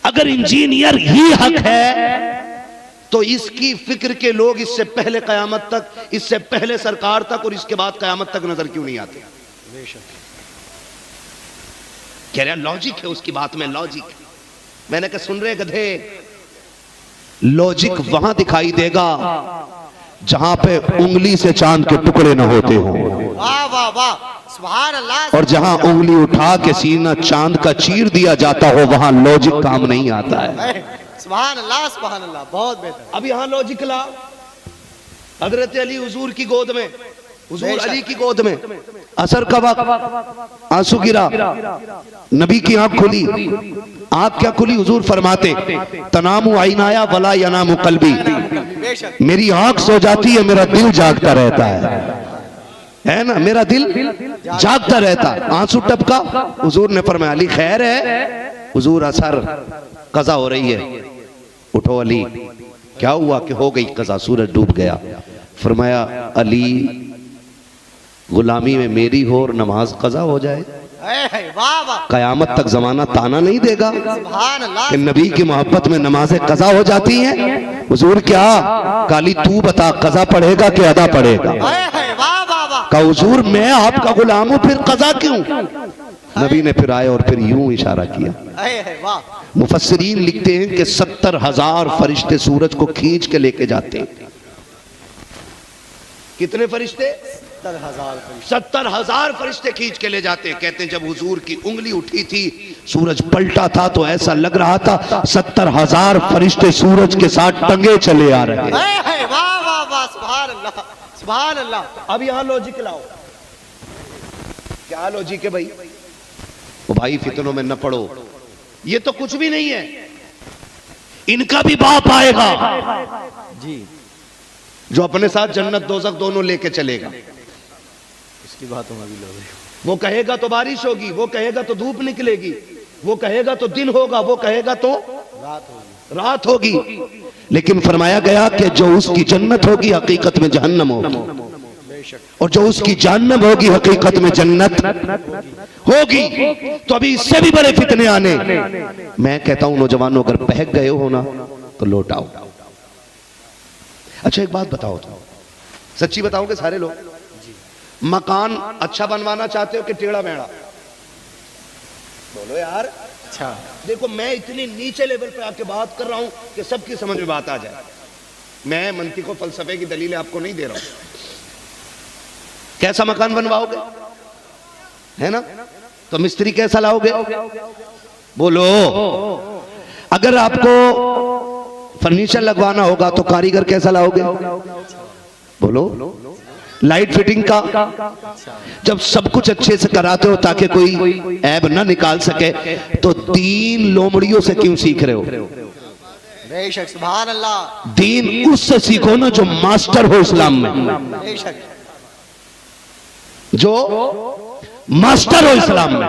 अगर इंजीनियर ही हक है तो इसकी फिक्र के लोग इससे पहले कयामत तक, इससे पहले सरकार तक और इसके बाद कयामत तक नजर क्यों नहीं आते? कह रहा लॉजिक है उसकी बात में, लॉजिक। मैंने कहा सुन रहे गधे, लॉजिक वहां दिखाई देगा जहां पे उंगली से चांद के टुकड़े न होते हो। वाह वाह वाह, सुभान अल्लाह। और जहां उंगली उठा के सीना चांद का चीर दिया जाता हो वहां लॉजिक काम नहीं आता है। सुभान अल्लाह सुभान अल्लाह, बहुत बेहतर। अब यहां लॉजिक ला, हजरत अली हुजूर की गोद में, हुजूर अली की गोद में असर का वक्त, आंसू गिरा, नबी की आंख खुली। आंख क्या खुली? हुजूर फरमाते तनामु आइनाया वला यनामु कल्बी, मेरी आंख सो जाती है, मेरा दिल जागता रहता है ना, मेरा दिल जागता रहता है। आंसू टपका, हुजूर ने फरमाया अली खैर है? हुजूर असर कज़ा हो रही है। उठो अली, क्या हुआ? कि हो गई कज़ा, सूरज डूब गया। फरमाया अली गुलामी में मेरी हो और नमाज कज़ा हो जाए, वाह वाह, कयामत तक जमाना ताना नहीं देगा सुभान अल्लाह। कि नबी की मोहब्बत में नमाजें कज़ा हो जाती हैं। हुजूर क्या काली तू बता, कज़ा पढ़ेगा कि अदा पढ़ेगा? वाह वाह वाह, का हुजूर मैं आपका गुलाम हूं, फिर कज़ा क्यों? नबी ने फिर आए और फिर यूं इशारा किया। वाह, मुफस्सिरीन लिखते हैं कि 70,000 फरिश्ते सूरज को खींच के लेके जाते हैं। कितने फरिश्ते? 70,000 फरिश्ते खींच के ले जाते हैं। कहते हैं जब हुजूर की उंगली उठी थी, सूरज पलटा था तो ऐसा लग रहा था 70,000 फरिश्ते सूरज के साथ टंगे चले आ रहे हैं। वाह वाह वाह, सुभान अल्लाह सुभान अल्लाह। अब यहां लॉजिक लाओ, क्या लॉजिक है भाई? ओ भाई फितनों में न पड़ो, ये तो कुछ भी नहीं है, इनका भी बाप आएगा जी, जो अपने साथ जन्नत दोज़ख दोनों लेके चलेगा। इसकी बात हम अभी लोग, वो कहेगा तो बारिश होगी, वो कहेगा तो धूप निकलेगी, वो कहेगा तो दिन होगा, वो कहेगा तो रात होगी। लेकिन फरमाया गया कि जो उसकी जन्नत होगी हकीकत में जहन्नम होगी, और जो उसकी जहन्नम होगी हकीकत में जन्नत होगी। तो अभी इससे भी बड़े फितने आने। मैं कहता हूं नौजवानों, अगर बहक गए हो ना तो लौट आओ। अच्छा एक बात बताओ, तो सच्ची बताओगे सारे लोग, मकान अच्छा बनवाना चाहते हो कि टेढ़ा मेढ़ा? बोलो यार। अच्छा देखो मैं इतनी नीचे लेवल पे आके बात कर रहा हूं कि सबकी समझ में बात आ जाए। मैं मंतिक और फलसफे की दलीलें आपको नहीं दे रहा हूं। कैसा मकान बनवाओगे, है ना? तो मिस्त्री कैसा लाओगे? बोलो। अगर आपको फर्नीचर लगवाना होगा तो कारीगर कैसा लाओगे? बोलो। लाइट फिटिंग का जब सब कुछ अच्छे से कराते हो ताकि कोई ऐब ना निकाल सके, तो 3 लोमड़ियों से क्यों सीख रहे हो? बेशक, सुभान अल्लाह। दीन उससे सीखो ना जो मास्टर हो इस्लाम में, बेशक, जो मास्टर हो इस्लाम में,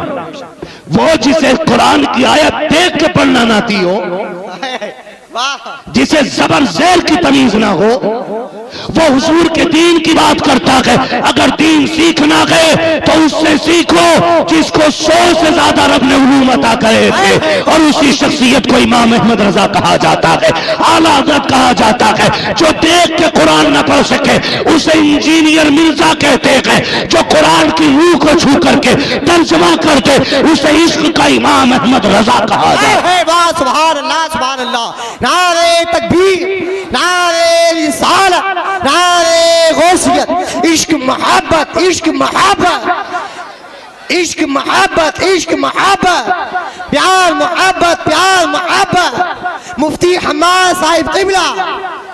वो जिसे कुरान की आयत देख के पढ़ना ना आती हो, जिसे जबर ज़ेर की तमीज ना हो, वो हुजूर के दीन की बात करता है। अगर दीन सीखना गए तो उससे सीखो जिसको 100 से ज्यादा रब ने उलूम अता करे थे, और उसी शख्सियत को इमाम अहमद रजा कहा जाता है, आला हज़रत कहा जाता है। जो देख के कुरान न पढ़ सके उसे इंजीनियर मिर्जा कहते हैं, जो कुरान की रूह को छू करके तर्जमा करते उसे इश्क का इमाम अहमद रजा कहा जाता है। सुभान अल्लाह सुभान अल्लाह। नारे तकबीर, नारे रिसालत, नारे गौसियत, इश्क मोहब्बत, इश्क मोहब्बत, इश्क मोहब्बत, इश्क मोहब्बत, प्यार मोहब्बत, प्यार मोहब्बत। मुफ्ती हम्माद साहिब क़िबला,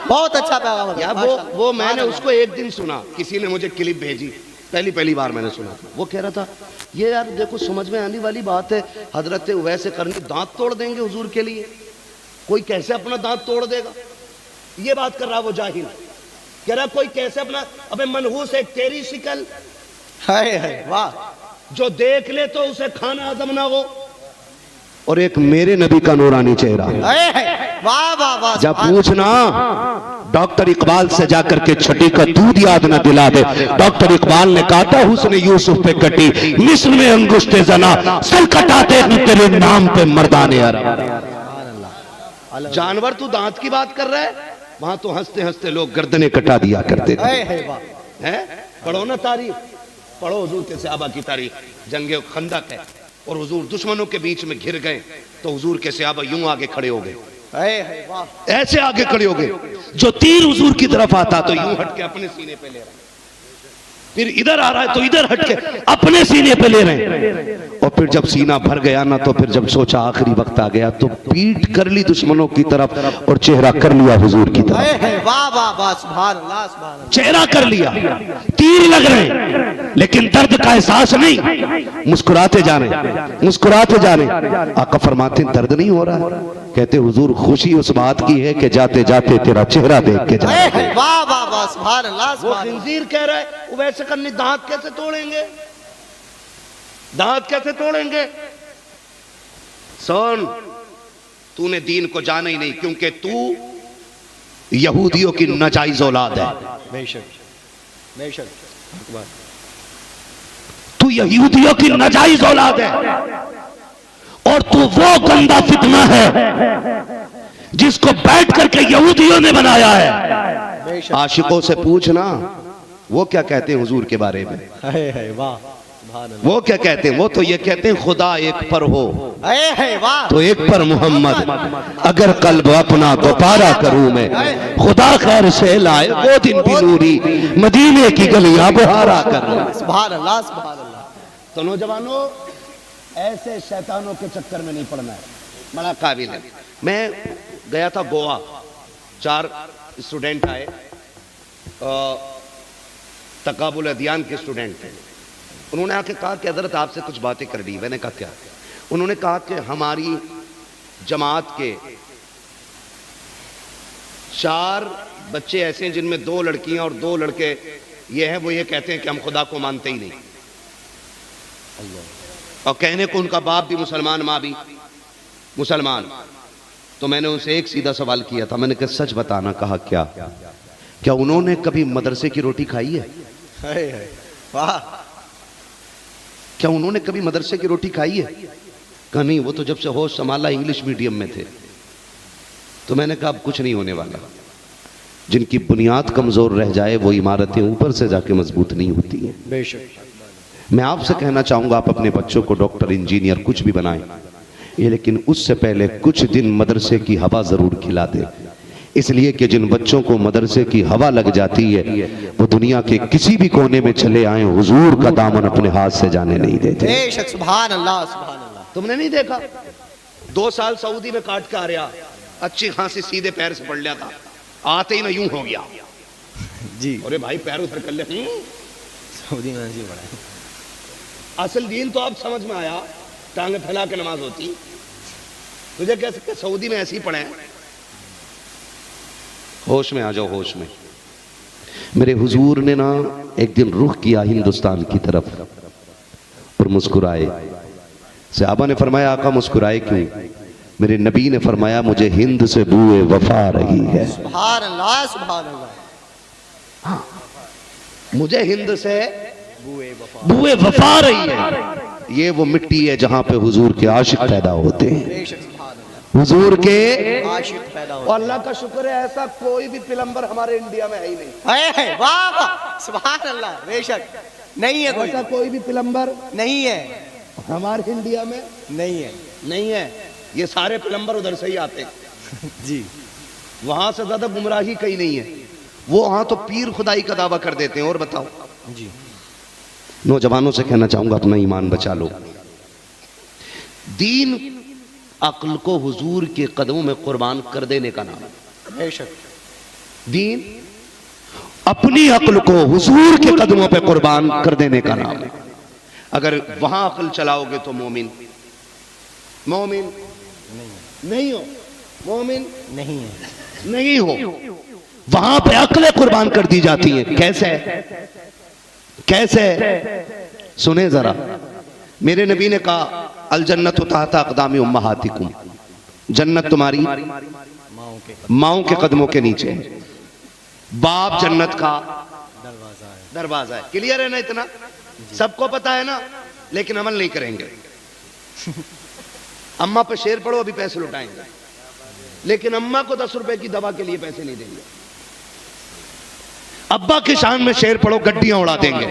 बहुत अच्छा पैगाम यार। वो मैंने उसको एक दिन सुना, किसी ने मुझे क्लिप भेजी, पहली बार मैंने सुना था। वो कह रहा था ये यार देखो समझ में आने वाली बात है, हजरत वैसे करनी, दांत तोड़ देंगे हुजूर के लिए, कोई कैसे अपना दांत तोड़ देगा? ये बात कर रहा वो जाहिल। कह रहा कोई कैसे अपना, अबे मनहूस एक तेरी शिकल है, वाह, जो देख ले तो उसे खाना हजम ना हो, और एक मेरे नबी का नूरानी चेहरा। वाह वाह वाह। जब पूछना डॉक्टर इकबाल से जाकर के छठी का दूध याद न दिला दे। डॉक्टर इकबाल ने कहा था हुस्न यूसुफ पे कटी, मिस्र में अंगुश्ते जना, सर कटाते तेरे नाम पे मर्दाने अरब। जानवर तू दांत की बात कर रहा है, वहां तो हंसते हंसते लोग गर्दनें कटा दिया करते थे। हैं? पढ़ो ना तारीख, पढ़ो हुजूर के सहाबा की तारीख। जंगे खंदक है और हुजूर दुश्मनों के बीच में घिर गए तो हुजूर के सहाबा यूं आगे खड़े हो गए, ऐसे आगे खड़े हो गए, जो तीर हुजूर की तरफ आता तो यूं हट के अपने सीने पे ले रहा, फिर इधर आ रहा है तो इधर हट के अपने सीने पे ले रहे हैं। और फिर जब सीना भर गया ना, तो फिर जब सोचा आखिरी वक्त आ गया, तो पीठ कर ली दुश्मनों की तरफ और चेहरा कर लिया हुजूर की तरफ। वाह वाह वाह, सुभान अल्लाह सुभान अल्लाह। चेहरा कर लिया, तीर लग रहे हैं लेकिन दर्द का एहसास नहीं, मुस्कुराते जा रहे, मुस्कुराते जा रहे। आका फरमाते दर्द नहीं हो रहा, कहते हुजूर खुशी उस बात की है कि जाते जाते तेरा चेहरा देख के जा। वाह वाह वाह, सुभान अल्लाह वो सुभान अल्लाह। खंजीर कह रहा है वो वैसे करने, दांत कैसे तोड़ेंगे, दांत कैसे तोड़ेंगे। सुन, तूने दीन को जाना ही नहीं, क्योंकि तू यहूदियों की नाजायज औलाद है। बेशक बेशक, तू यहूदियों की नाजायज औलाद है और तू वो गंदा फितना है जिसको बैठ करके यहूदियों ने बनाया है। आशिकों से पूछना वो क्या कहते हैं हुजूर के बारे में। वाह, वो क्या कहते हैं, वो तो ये कहते हैं खुदा एक पर हो वाह, तो एक पर मोहम्मद, अगर कल्ब अपना दोबारा करूं मैं, खुदा खैर से लाए वो दिन भी नूरी, मदीने की गलियां बहारा कर। सुभान अल्लाह सुभान अल्लाह। तो नौजवानों, ऐसे शैतानों के चक्कर में नहीं पड़ना है, बड़ा काबिल है। मैं गया था गोवा, 4 स्टूडेंट आए, तकाबुल अदियान के स्टूडेंट थे। उन्होंने आके कहा कि हज़रत आपसे कुछ बातें कर ली। मैंने कहा क्या? उन्होंने कहा कि हमारी जमात के 4 बच्चे ऐसे हैं जिनमें 2 लड़कियां और 2 लड़के ये हैं, वो ये कहते हैं कि हम खुदा को मानते ही नहीं। और कहने को उनका बाप भी मुसलमान, माँ भी मुसलमान। तो मैंने उनसे एक सीधा सवाल किया था, मैंने कहा सच बताना। कहा क्या? क्या उन्होंने कभी मदरसे की रोटी खाई है? वाह, क्या उन्होंने कभी मदरसे की रोटी खाई है? कहा नहीं, वो तो जब से होश संभाला इंग्लिश मीडियम में थे। तो मैंने कहा अब कुछ नहीं होने वाला। जिनकी बुनियाद कमजोर रह जाए वो इमारतें ऊपर से जाके मजबूत नहीं होती हैं। बेशक। मैं आपसे कहना चाहूंगा, आप अपने बच्चों को डॉक्टर, इंजीनियर कुछ भी बनाएं, ये लेकिन उससे पहले कुछ दिन मदरसे की हवा जरूर खिला दें। इसलिए कि जिन बच्चों को मदरसे की हवा लग जाती है वो दुनिया के किसी भी कोने में चले आए, हुजूर का दामन अपने हाथ से जाने नहीं देते। बेशक, सुभान अल्लाह सुभान अल्लाह। तुमने नहीं देखा 2 साल सऊदी में काट के आ रहा, अच्छी खांसी सीधे पैर से पड़ लिया था, आते ही ना यूं हो गया जी। अरे भाई पैर उधर कर ले। सऊदी में जी बड़ा असल दीन तो अब समझ में आया, टांगे फैला के नमाज होती। तुझे कह सकते सऊदी में ऐसे ही पढ़े हैं। होश में आ जाओ, होश में। मेरे हुजूर ने ना एक दिन रुख किया हिंदुस्तान की तरफ और मुस्कुराए। सहाबा ने फरमाया आका मुस्कुराए क्यों? मेरे नबी ने फरमाया मुझे हिंद से बूए वफा रही है। सुभान अल्लाह सुभान अल्लाह। हाँ, मुझे हिंद से बूए वफा रही है। ये वो मिट्टी है जहां पे हुजूर के आशिक पैदा होते हैं, हुजूर के आशिक पैदा होते हैं। और अल्लाह का शुक्र है ऐसा कोई भी पिलंबर हमारे इंडिया में है ही नहीं। हैं। वाह वाह, सुभान अल्लाह। बेशक नहीं है, ऐसा कोई भी पिलंबर नहीं है हमारे इंडिया में नहीं है नहीं है। ये सारे पिलंबर उधर से ही आते हैं जी। वहां से ज्यादा गुमराही कहीं नहीं है। वो वहां तो पीर खुदाई का दावा कर देते हैं। और बताओ जी। नौजवानों से कहना चाहूंगा अपना ईमान बचा लो। दीन अक्ल को हुजूर के कदमों में कुर्बान कर देने का नाम है। बेशक। दीन अपनी अक्ल को हुजूर के कदमों पे कुर्बान कर देने का नाम है। अगर वहां अक्ल चलाओगे तो मोमिन मोमिन नहीं हो, मोमिन नहीं है नहीं हो। वहां पे अक्लें कुर्बान कर दी जाती हैं। कैसे कैसे? सुने जरा, मेरे नबी ने कहा अल जन्नत तहता अक़दामी उम्महातिकुम, जन्नत तुम्हारी माओं के कदमों के नीचे है। बाप जन्नत का दरवाजा है। क्लियर है ना? इतना सबको पता है ना, लेकिन अमल नहीं करेंगे। अम्मा पे शेर पढ़ो, अभी पैसे लुटाएंगे। लेकिन अम्मा को 10 रुपए की दवा के लिए पैसे नहीं देंगे। अब्बा की शान में शेर पढ़ो, गड्डियां उड़ा देंगे,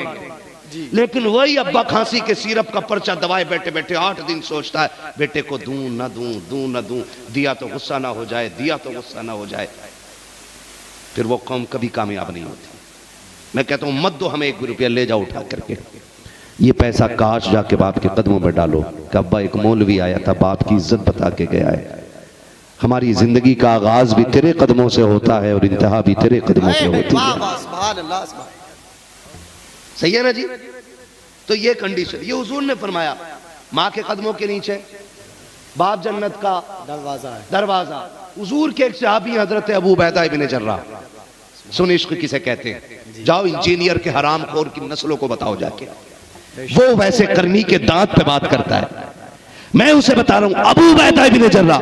लेकिन वही अब्बा खांसी के सिरप का पर्चा दवाए बैठे बैठे 8 दिन सोचता है बेटे को दूं ना दूं, दूं ना दूं, दिया तो गुस्सा ना हो जाए, दिया तो गुस्सा ना हो जाए। फिर वो कौम कभी कामयाब नहीं होती। मैं कहता हूं मत दो हमें 1 रुपया, ले जाओ उठा करके, ये पैसा काश जाके बाप के कदमों में डालो कि अब्बा एक मौलवी आया था, बाप की इज्जत बता के गया है। हमारी जिंदगी का आगाज भी तेरे कदमों से होता है और इंतहा भी तेरे कदमों से होती है। सही है ना जी? तो ये कंडीशन, ये हुजूर ने फरमाया माँ के कदमों के नीचे बाप जन्नत का दरवाजा है। दरवाजा। हुजूर के एक सहाबी हजरत अबू उबैदा इब्न जर्राह, सुन इश्क किसे कहते हैं, जाओ इंजीनियर के हरामखोर की नस्लों को बताओ जाके, वो वैसे करनी के दांत पे बात करता है। मैं उसे बता रहा हूं अबू उबैदा इब्न जर्राह।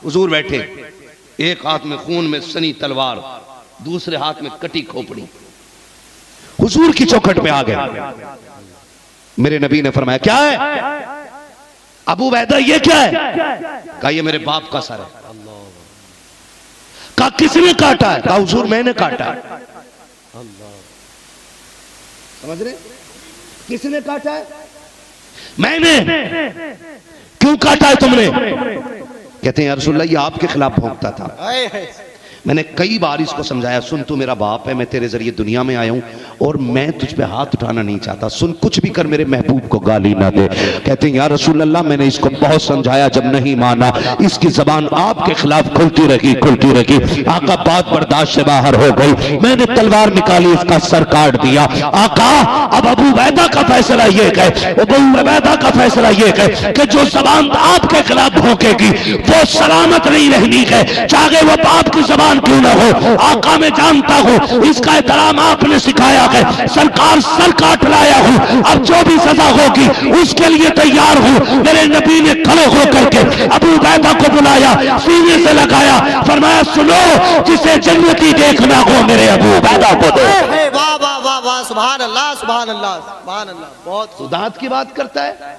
हुजूर बैठे, एक हाथ में खून में सनी तलवार, दूसरे हाथ में कटी खोपड़ी, हुजूर की चौखट पे आ गए। मेरे नबी ने फरमाया क्या है अबू उबैदा, ये क्या है? कहा ये मेरे बाप का सर है। कहा किसने काटा है? कहा हुजूर मैंने काटा है। समझ रहे? किसने काटा है? मैंने। क्यों काटा है तुमने? कहते हैं या रसूलल्लाह ये आपके खिलाफ भौंकता था। मैंने कई बार इसको समझाया, सुन तू मेरा बाप है, मैं तेरे जरिए दुनिया में आया हूं और मैं तुझ पे हाथ उठाना नहीं चाहता, सुन कुछ भी कर मेरे महबूब को गाली ना दे। कहते हैं या रसूल अल्लाह मैंने इसको बहुत समझाया, जब नहीं माना इसकी जबान आपके खिलाफ खुलती रही। आका बात बर्दाश्त से बाहर हो गई, मैंने तलवार निकाली, इसका सर काट दिया। आका अब अबू उबैदा का फैसला ये है, अबू उबैदा का फैसला ये है कि जो जबान आपके खिलाफ भौंकेगी वो सलामत नहीं रहनी है, चाहे वो बाप की जबान क्यों ना हो। आका मैं जानता हूं इसका एहतराम आपने सिखाया है, सरकार सर काट लाया हूं, अब जो भी सजा होगी उसके लिए तैयार हूं। मेरे नबी ने खड़े होकर के अबू उबैदा को बुलाया, सीने से लगाया, फरमाया सुनो जिसे जन्नती देखना हो मेरे अबू उबैदा को दो। वाह वाह वाह वाह, सुभान अल्लाह सुभान अल्लाह सुभान अल्लाह। बहुत खुदात की बात करता है।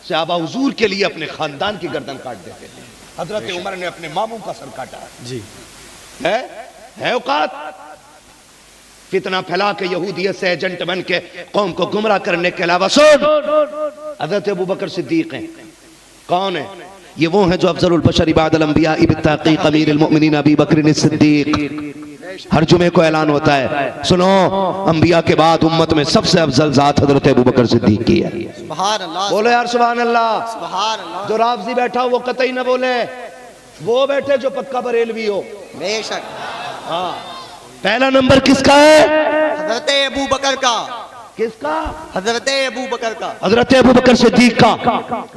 सहाबा हुजूर के लिए अपने खानदान की गर्दन काट देते थे। हजरत उमर ने अपने मामू का सर काटा जी। है औकात फितना फैला के यहूदियत से एजेंट बन के कौम को गुमराह करने के अलावा। सुन हजरत अबू बकर सिद्दीक हैं। कौन है ये? वो है जो अफजलुल बशर इबादल अंबिया बित्तहकीक अमीरुल मुमिनीन अबू बकर सिद्दीक। हर जुमे को ऐलान होता है, सुनो अंबिया के बाद उम्मत में सबसे अफजल जात हजरत अबू बकर सिद्दीक की है। सुभान अल्लाह, बोलो यार सुभान अल्लाह। सुभान अल्लाह। जो राफजी बैठा हो वो कतई ना बोले, वो बैठे जो पक्का बरेलवी हो। बेशक। हाँ, पहला नंबर किसका है? हजरत अबू बकर का। किसका? हजरत अबू बकर का। हजरत अबू बकर सिद्दीक का,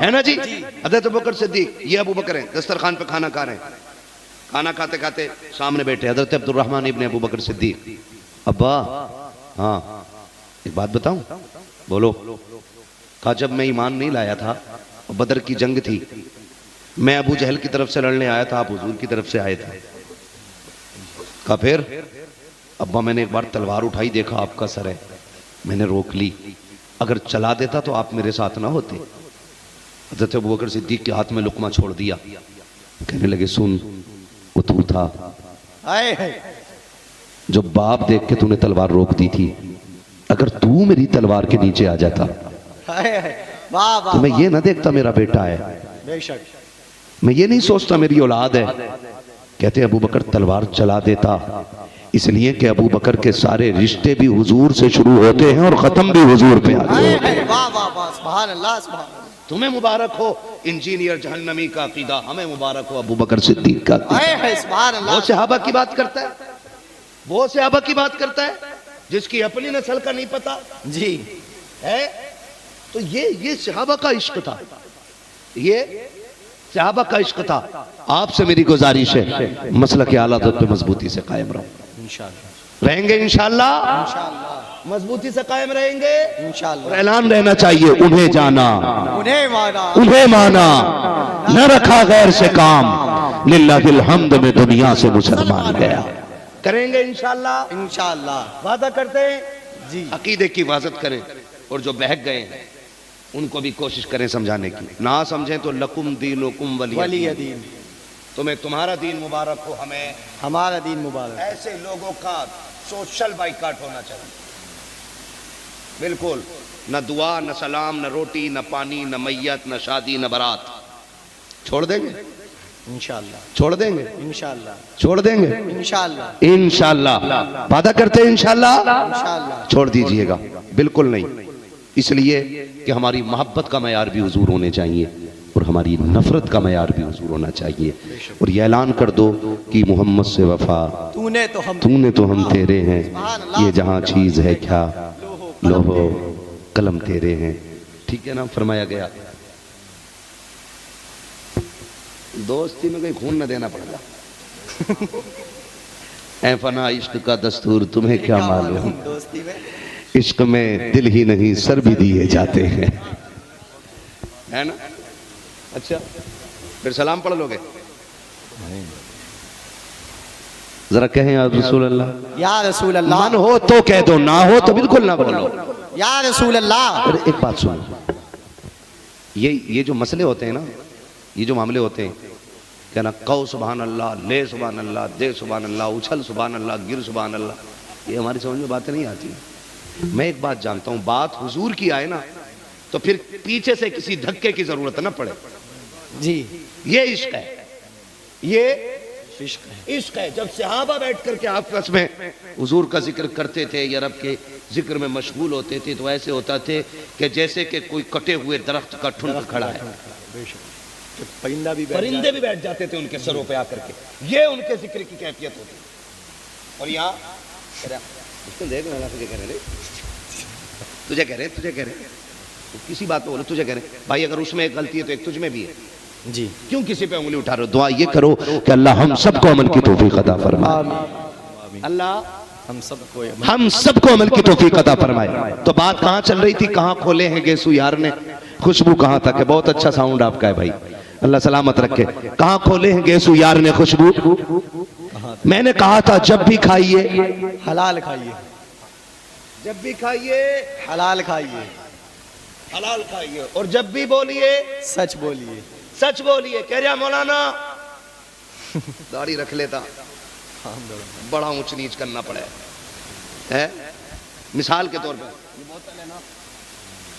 है ना जी? हजरत अबू बकर सिद्दीक, ये अबू बकर हैं, दस्तरखान पे खाना खा रहे हैं। खाना खाते खाते सामने बैठे हजरत अब्दुर्रहमान इब्ने अबू बकर सिद्दीक। अब्बा हाँ एक बात बताऊं? बोलो। कहा जब मैं ईमान नहीं लाया था, बदर की जंग थी, मैं अबू जहल की तरफ से लड़ने आया था, आप हुजूर की तरफ से आए थे। कहा फिर? अब्बा मैंने एक बार तलवार उठाई, देखा आपका सर है, मैंने रोक ली, अगर चला देता तो आप मेरे साथ ना होते। हज़रत अबू बकर सिद्दीक के हाथ में लुकमा छोड़ दिया, कहने लगे सुन वो तू था जो बाप देख के तूने तलवार रोक दी थी, अगर तू मेरी तलवार के नीचे आ जाता तो मैं ये ना देखता मेरा बेटा है, बेशक मैं ये नहीं सोचता मेरी औलाद है। कहते अबू बकर तलवार चला देता, इसलिए कि अबू बकर के सारे रिश्ते भी हुजूर से शुरू होते हैं और खत्म भी हुजूर पे आते हैं। वाह वाह वाह, सुभान अल्लाह सुभान। तुम्हें मुबारक हो इंजीनियर जहन्नमी का अकीदा, हमें मुबारक हो अबू बकर सिद्दीक का अकीदा। सुभान अल्लाह। वो सहाबा की बात करता है, वो सहाबा की बात करता है जिसकी अपनी नस्ल का नहीं पता जी है। तो ये सहाबा का इश्क था, ये सहाबा का इश्क था। आपसे मेरी गुजारिश है मसला के आला पे मजबूती से कायम रहो, इंशाअल्लाह रहेंगे, इंशाअल्लाह मजबूती से कायम रहेंगे इंशाअल्लाह। और ऐलान रहना चाहिए उन्हें जाना उन्हें माना, न रखा गैर से काम, लिल्लाहिल हम्द में दुनिया से मुसलमान गया। करेंगे इंशाअल्लाह, इंशाअल्लाह वादा करते हैं जी। अकीदे की हिफाजत करें और जो बहक गए हैं उनको भी कोशिश करें समझाने की, ना समझें तो लकुम दीनुकुम वलिय दीन। तुम्हें तुम्हारा दीन मुबारक हो, हमें हमारा दीन मुबारक। ऐसे लोगों का सोशल बाइकाट होना चाहिए। बिल्कुल, न दुआ, न सलाम, न रोटी, न पानी, न मैयत, न शादी, न बारात। छोड़ देंगे इंशाअल्लाह, छोड़ देंगे इंशाअल्लाह, छोड़ देंगे इंशाअल्लाह, इंशाअल्लाह। वादा करते हैं इंशाअल्लाह। इंशाअल्लाह। छोड़ दीजिएगा, बिल्कुल नहीं। इसलिए कि हमारी मोहब्बत का मयार भी हुजूर होने चाहिए और हमारी नफरत का मयार भी हुजूर होना चाहिए। और ये ऐलान कर दो कि मोहम्मद से वफा तूने तो हम तेरे हैं, ये जहां चीज है क्या, लोहो कलम तेरे हैं। ठीक है ना, फरमाया गया। दोस्ती में कोई खून न देना पड़ेगा। ऐ फना इश्क का दस्तूर तुम्हें क्या मालूम, दोस्ती में इश्क में दिल ही नहीं सर भी दिए जाते हैं, है ना। अच्छा, फिर सलाम पढ़ लोगे? जरा कहें या रसूल अल्लाह। या रसूल अल्लाह। मन हो तो कह दो, ना हो तो बिल्कुल ना बोलो। या रसूल अल्लाह। अरे एक बात सुनो, ये जो मसले होते हैं ना, ये जो मामले होते हैं, क्या ना, कौ सुभान अल्लाह, ले सुभान अल्लाह, दे सुभान अल्लाह, उछल सुभान अल्लाह, गिर सुभान अल्लाह, ये हमारी समझ में बातें नहीं आती। मैं एक बात जानता हूँ, बात हुजूर की आए ना तो फिर पीछे से किसी धक्के की जरूरत ना पड़े। जी, ये इश्क है, ये इश्क है। इश्क है। जब सहाबा बैठ करके आपस में हुजूर का जिक्र करते थे या रब के जिक्र में मशगूल होते थे, तो ऐसे होता थे कि जैसे कि कोई कटे हुए दरख्त का ठुंड खड़ा है। परिंदे भी बैठ जाते थे उनके सरों पे आकर के। ये उनके जिक्र की कैफियत होती। और यहाँ उसको देख, तुझे कह रहे, तुझे कह रहे, किसी बात पे बोलो, तुझे कह रहे भाई, अगर उसमें एक गलती है तो एक तुझ में भी है। जी, क्यों किसी पे उंगली उठा रहे हो? दुआ ये करो कि अल्लाह हम सबको अमल की तौफीक अता फरमाए। अल्लाह हम सबको अमल की तौफीक अता फरमाए। तो बात कहाँ चल रही थी, कहाँ खोले हैं गेसू यार ने, खुशबू कहाँ तक है? बहुत अच्छा साउंड आपका है भाई, अल्लाह सलामत रखे। कहाँ खोले हैं गेसू यार ने खुशबू? मैंने कहा था जब भी खाइए हलाल खाइए, जब भी खाइए हलाल खाइए, हलाल खाइए, और जब भी बोलिए सच बोलिए, सच बोलिए। कह रहा मौलाना दाढ़ी रख लेता, बड़ा ऊंच नीच करना पड़े है। मिसाल के तौर पर ये बोतल है ना,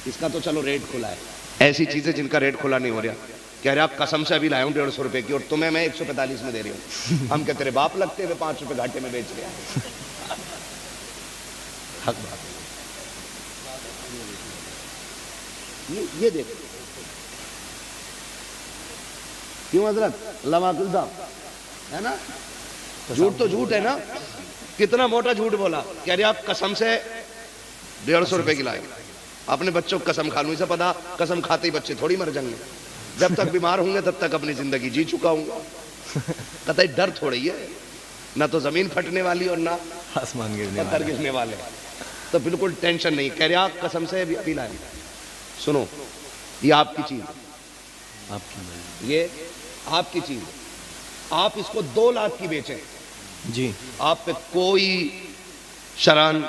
इसका तो चलो रेट खुला है। ऐसी चीजें जिनका रेट खुला नहीं हो रहा, कह रहे आप कसम से अभी लाया हूँ 150 रुपए की, और तुम्हें मैं 145 में दे रही हूँ। हम क्या तेरे बाप लगते हुए 5 रुपए घाटे में बेच रहे हैं। हक बात। ये देख क्यों हजरत, लमाकुल साहब, है ना, झूठ तो झूठ है ना। कितना मोटा झूठ बोला। कह रहे आप कसम से 150 रुपए की लाए। अपने बच्चों को कसम खा लूं, इसे पता कसम खाते ही बच्चे थोड़ी मर जाएंगे। जब तक बीमार होंगे तब तक अपनी जिंदगी जी चुका हूँ। कतई डर थोड़ी है, ना तो जमीन फटने वाली और ना आसमान पत्थर गिरने वाले, तो बिल्कुल टेंशन नहीं। कह रहे आप कसम से अभी लाए। सुनो, ये आपकी चीज, ये आपकी चीज, आप इसको 2 लाख की बेचें जी, आप पे कोई शरान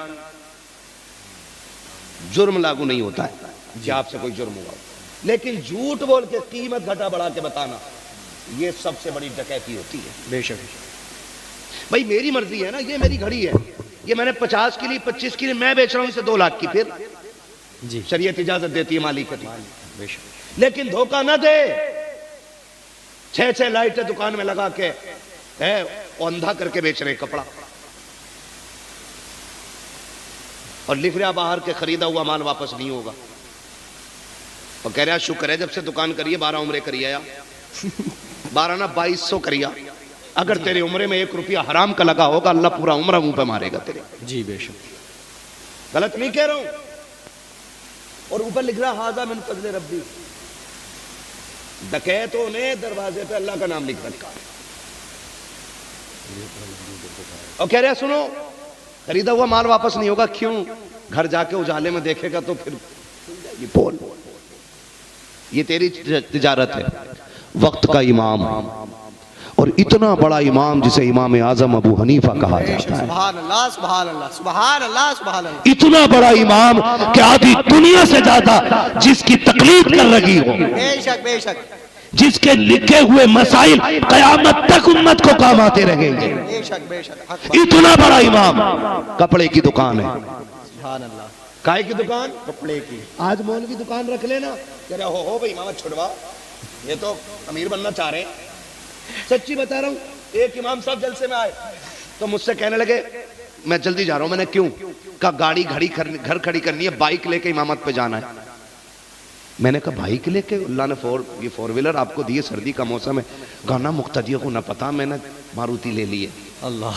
जुर्म लागू नहीं होता है कि आपसे कोई जुर्म हुआ। लेकिन झूठ बोल के कीमत घटा बढ़ा के बताना, ये सबसे बड़ी डकैती होती है। बेशक भाई मेरी मर्जी है ना, ये मेरी घड़ी है, ये मैंने 50 की ली, 25 की ली, मैं बेच रहा हूं इसे 2 लाख की। फिर जी, शरीयत इजाजत देती है मालिक की। बेशक। लेकिन धोखा ना दे। 6 लाइटें दुकान में लगा के है अंधा करके बेच रहे कपड़ा, और लिख रहा बाहर के खरीदा हुआ माल वापस नहीं होगा। और कह रहा शुक्र है जब से दुकान करिए 12 उम्रे करिए, या 12 ना 2200 करिया। अगर तेरे उम्रे में 1 रुपया हराम का लगा होगा, अल्लाह पूरा उम्र मुंह पे मारेगा तेरे। जी बेशक, गलत नहीं कह रहा हूं। और ऊपर लिख रहा हाजा मिन फजले रब्बी। डकैतों ने दरवाजे पे अल्लाह का नाम लिख रखा। और कह रहे सुनो, खरीदा हुआ माल वापस नहीं होगा। क्यों? घर जाके उजाले में देखेगा तो फिर बोल, ये तेरी तिजारत है। वक्त का इमाम, और इतना बड़ा इमाम जिसे इमाम आजम अबू हनीफा कहा जाता है। सुभान अल्लाह, सुभान अल्लाह, सुभान अल्लाह, सुभान अल्लाह। इतना बड़ा इमाम कि आधी दुनिया से ज्यादा जिसकी तकलीफ कर लगी हो। बेशक बेशक। जिसके लिखे हुए मसाइल कयामत तक उम्मत को काम आते रहेंगे। बेशक इतना बड़ा इमाम, कपड़े की दुकान है। सुभान अल्लाह। काय की दुकान? कपड़े की। आज मौल की दुकान रख लेना, कह रहे हो भाई इमामत छुड़वा, ये तो अमीर बनना चाह रहे हैं। सच्ची बता रहा हूं, एक इमाम साहब जलसे में आए तो मुझसे कहने लगे मैं जल्दी जा रहा हूं। मैंने क्यों? कहा गाड़ी घर खड़ी करनी है, बाइक लेके इमामत पे जाना है। मैंने कहा बाइक लेके? अल्लाह ने ये 4 व्हीलर आपको दी है, सर्दी का मौसम है। गाना मुक्तदियों को ना पता, मैंने मारुति ले ली है। अल्लाह,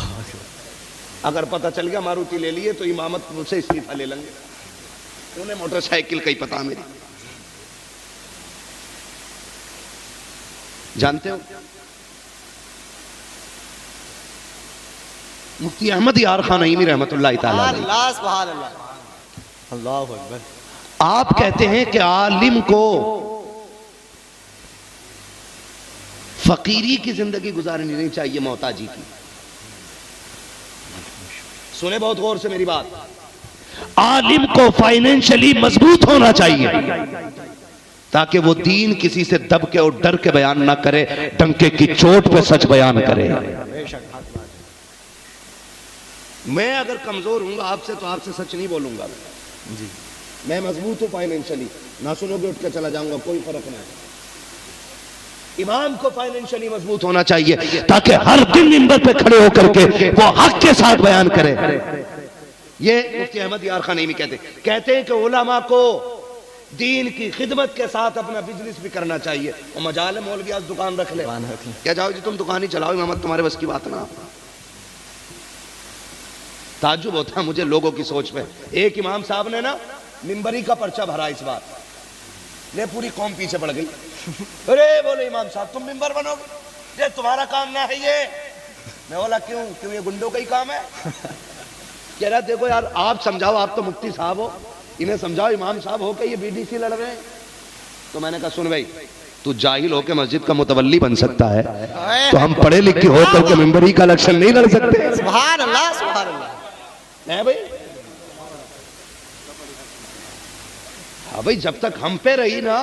अगर पता चल गया मारुति ले ली है तो इमामत मुझसे इस्तीफा ले लेंगे। उन्हें मोटरसाइकिल का ही पता मेरी। जानते हो मुफ्ती अहमद यार खान नईमी रहमतुल्लाह तआला अलैह, अल्लाह सुभान अल्लाह, अल्लाहु अकबर। आप कहते हैं कि आलिम को फकीरी की जिंदगी गुजारनी नहीं चाहिए, मोहताजी की। सुने बहुत गौर से मेरी बात। आलिम को फाइनेंशियली मजबूत होना चाहिए ताकि वो दीन किसी से दब के और डर के बयान ना करे, डंके की चोट पे सच बयान करे। मैं अगर कमजोर हूंगा आपसे तो आपसे सच नहीं बोलूंगा जी। मैं मजबूत हूं फाइनेंशियली, ना सुनोगे उठ के चला जाऊंगा, कोई फर्क नहीं। इमाम को फाइनेंशियली मजबूत होना चाहिए ताकि हर दिन मिंबर पे खड़े होकर के वो हक के साथ बयान करे। ये मुफ्ती अहमद यार खान नईमी कहते हैं कि उलमा को दीन की खिदमत के साथ अपना बिजनेस भी करना चाहिए। और मजाल मौलवी आज दुकान रख ले, क्या जाओ जी तुम दुकान ही चलाओ, इमामत तुम्हारे बस की बात ना। ताज्जुब होता है मुझे लोगों की सोच पे। एक इमाम साहब ने ना मिंबरी का पर्चा भरा इस बार, ले पूरी कौम पीछे पड़ गई। अरे बोले इमाम साहब तुम मिंबर बनोगे, ये तुम्हारा काम ना है ये। मैं बोला क्यों? क्यों ये गुंडों का ही काम है? कह रहा देखो यार आप समझाओ, आप तो मुफ्ती साहब हो, इन्हें समझाओ इमाम साहब हो के ये बीडीसी लड़ रहे हैं। तो मैंने कहा सुन भाई, तू जाहिल होकर मस्जिद का मुतवल्ली बन सकता है, तो हम पढ़े लिखे होकर के मिंबरी का इलेक्शन नहीं लड़ सकते। सुभान अल्लाह, सुभान अल्लाह। नहीं भाई, हाँ भाई, जब तक हम पे रही ना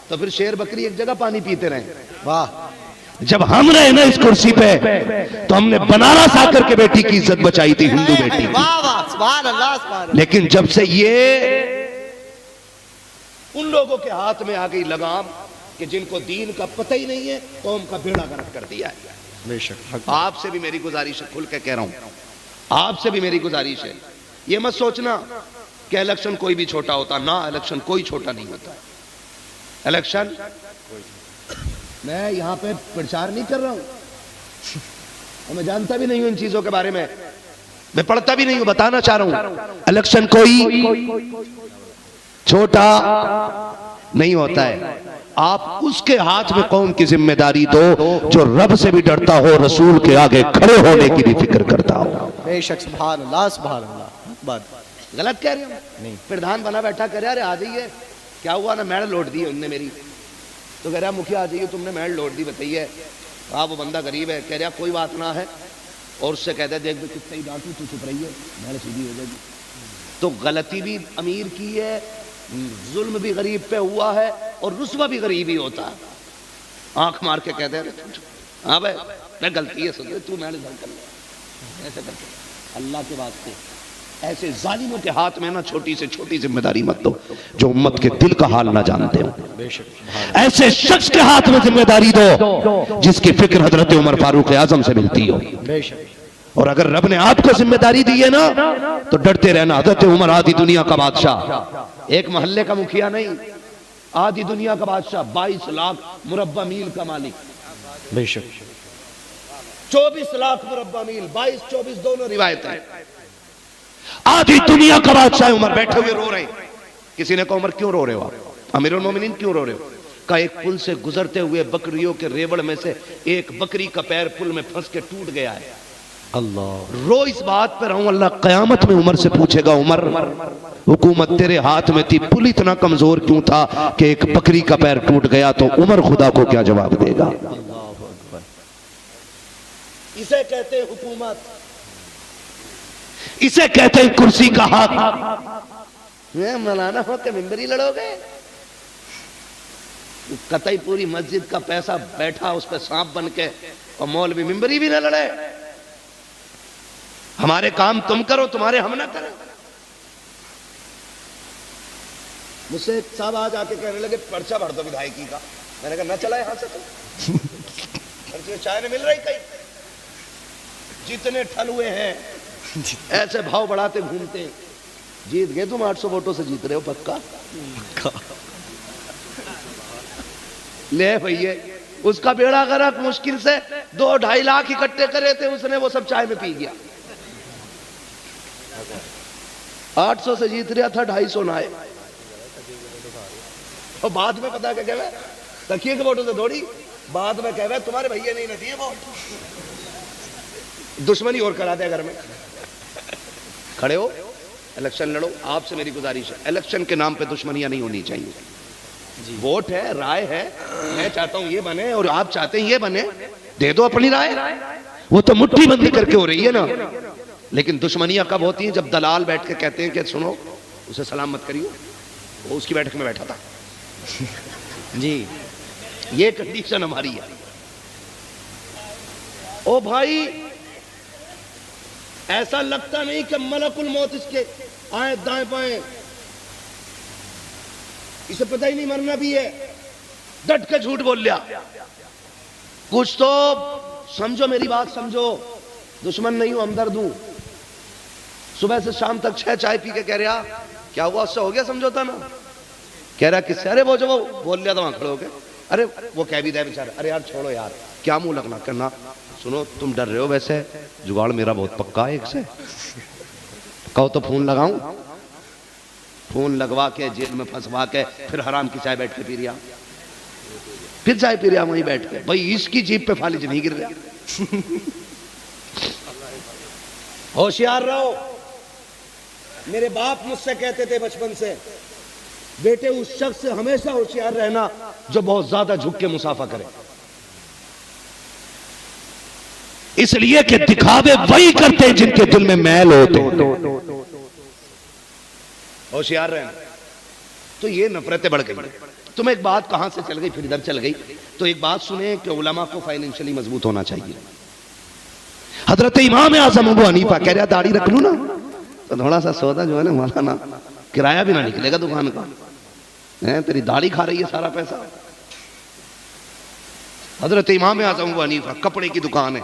तो फिर शेर बकरी एक जगह पानी पीते रहे। वाह। जब हम रहे ना इस कुर्सी पे तो हमने बनारस आकर के बेटी की इज्जत बचाई थी, हिंदू बेटी की। वाह वाह, सुभान अल्लाह, सुभान अल्लाह। लेकिन जब से ये उन लोगों के हाथ में आ गई लगाम कि जिनको दीन का पता ही नहीं है, कौम का बेड़ा गर्क कर दिया है। बेशक आपसे भी मेरी गुजारिश है, खुल के कह रहा हूं, आपसे भी मेरी गुजारिश है, ये मत सोचना कि इलेक्शन कोई भी छोटा होता ना, इलेक्शन कोई छोटा नहीं होता। इलेक्शन मैं यहां पे प्रचार नहीं कर रहा हूं और मैं जानता भी नहीं हूं इन चीजों के बारे में, मैं पढ़ता भी नहीं हूं, बताना चाह रहा हूं इलेक्शन कोई छोटा नहीं होता है। आप उसके हाथ में कौम की जिम्मेदारी दो जो रब से भी डरता हो, रसूल के आगे खड़े होने की भी फिक्र करता हो। बेशक, सुभान अल्लाह, सुभान अल्लाह। बात गलत कह रहे हो? नहीं। प्रधान बना बैठा कह रहा अरे आ जाइए, क्या हुआ ना, मैड लौट दी उनने मेरी। तो कह रहा मुखिया आ जाइए, तुमने मैड लौट दी, बताइए। आप वो बंदा गरीब है, कह रहा कोई बात ना है, और उससे कहते देख भी कितने ही डांटू, तू चुप रही है, मैड सीधी हो जाएगी। तो गलती भी अमीर की है, जुल्म भी गरीब पे हुआ है, और रुस्वा भी गरीब ही होता है। आंख मार के कहते हैं हाँ भाई मैं गलती है, सुन तू मैड कर ले, ऐसे करके अल्लाह के वास्ते ऐसे जालिमों के हाथ में ना छोटी से छोटी जिम्मेदारी मत दो जो उम्मत के दिल का हाल ना जानते हो। ऐसे शख्स के हाथ में जिम्मेदारी दो जिसकी फिक्र हजरत उमर फारूक आजम से मिलती हो। और अगर रब ने आपको जिम्मेदारी दी है ना तो डरते रहना। हजरत उमर आधी दुनिया का बादशाह, एक मोहल्ले का मुखिया नहीं, आधी दुनिया का बादशाह, 22 लाख मुरब्बा मील का मालिक। बेशक 24 लाख मुरब्बा मील, 22-24 दोनों रिवायत है। आधी दुनिया का बादशाह उमर, बैठे हुए रो रहे हैं। किसी ने कहा उमर क्यों रो रहे हो, अमीरुल मोमिनीन क्यों रो रहे हो? का एक पुल से गुजरते हुए बकरियों के रेवड़ में से एक बकरी का पैर पुल में फंस के टूट गया है। अल्लाह, रो इस बात पर हूं, अल्लाह कयामत में उमर से पूछेगा उमर हुकूमत तेरे हाथ में थी, पुल इतना कमजोर क्यों था कि एक बकरी का पैर टूट गया? तो उमर खुदा को क्या जवाब देगा? इसे कहते हैं हुकूमत, इसे कहते हैं कुर्सी का हक। मौलाना हो के मिंबरी लड़ोगे? कतई पूरी मस्जिद का पैसा बैठा उस पर सांप बन के, और मौलवी मिंबरी भी ना लड़े। हमारे काम तुम करो, तुम्हारे हम ना करें। मुझसे एक साहब आज आके कहने लगे पर्चा भर दो विधायकी का। मैंने कहा ना चला यहां से तुम, पर्चे चाय नहीं मिल रही कहीं। जितने ठल हुए हैं ऐसे भाव बढ़ाते घूमते। जीत गए तुम, 800 वोटों से जीत रहे हो पक्का। ले भैया, उसका बेड़ा गर्क, मुश्किल से 2-2.5 लाख इकट्ठे करे थे उसने, वो सब चाय में पी गया। 800 से जीत रहा था, 250 ना आए। और बाद में पता क्या कहे, तकिए के वोटों से दौड़ी, बाद में कहे तुम्हारे भैया नहीं न दिए वोट, दुश्मनी और करा दे घर में। खड़े हो, इलेक्शन लड़ो। आपसे मेरी गुजारिश है, इलेक्शन के नाम पे दुश्मनियां नहीं होनी चाहिए। वोट है, राय है, मैं चाहता हूं ये बने और आप चाहते हैं ये बने, दे दो अपनी राय। वो तो मुट्ठी बंदी करके हो रही है ना। लेकिन दुश्मनियां कब होती हैं? जब दलाल बैठ के कहते हैं कि सुनो उसे सलाम मत करियो, वो उसकी बैठक में बैठा था। जी, ये कंडीशन हमारी है। ओ भाई, ऐसा लगता नहीं कि मलकुल मौत इसके आए दाएं बाएं, इसे पता ही नहीं मरना भी है, डट के झूठ बोल लिया। कुछ तो समझो, मेरी बात समझो। दुश्मन नहीं हूं, हमदर्द हूं। सुबह से शाम तक 6 चाय पी के कह रहा क्या हुआ, उससे हो गया समझौता ना? कह रहा किससे? अरे वो जो वो बोल लिया था वहां खड़े हो गए। अरे वो कह भी दे बेचारा, अरे यार छोड़ो यार, क्या मुंह लगना करना। सुनो तुम डर रहे हो, वैसे जुगाड़ मेरा बहुत पक्का है एक से। कहो तो फोन लगाऊं, फोन लगवा के जेल में फंसवा के फिर हराम की चाय बैठ के पी रिया, फिर चाय पी रिया वहीं बैठ के। भाई इसकी जीप पे फालिज नहीं गिर रहा। होशियार रहो। मेरे बाप मुझसे कहते थे बचपन से, बेटे उस शख्स से हमेशा होशियार रहना जो बहुत ज्यादा झुक के मुसाफा करे। इसलिए कि दिखावे वही करते हैं जिनके दिल में मैल होते। होशियार रहना। तो ये नफरतें बढ़ गई। तुम एक बात कहां से चल गई फिर इधर चल गई। तो एक बात सुने कि उलमा को फाइनेंशियली मजबूत होना चाहिए। हजरत इमाम आजम अबू हनीफा कह रहा दाढ़ी रख लूं ना तो थोड़ा सा सौदा जो है ना मौलाना, किराया भी ना निकलेगा दुकान का, है तेरी दाढ़ी खा रही है सारा पैसा। हजरत इमाम आजम अबू हनीफा, कपड़े की दुकान है।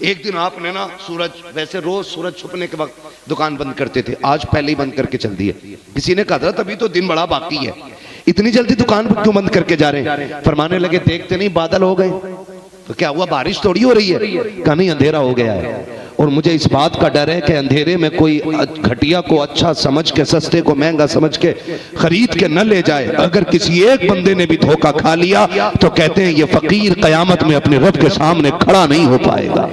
एक दिन आपने ना सूरज, वैसे रोज सूरज छुपने के वक्त दुकान बंद करते थे, आज पहले ही बंद करके चल दिए। किसी ने कहा हजरत अभी तो दिन बड़ा बाकी है, इतनी जल्दी दुकान क्यों बंद करके जा रहे हैं? फरमाने लगे देखते नहीं बादल हो गए तो क्या हुआ, बारिश थोड़ी हो रही है? कहा नहीं, अंधेरा हो गया है। और मुझे इस बात का डर है कि अंधेरे में कोई घटिया को अच्छा समझ के, सस्ते को महंगा समझ के खरीद के न ले जाए। अगर किसी एक बंदे ने भी धोखा खा लिया तो कहते हैं ये फकीर कयामत में अपने रब के सामने खड़ा नहीं हो पाएगा।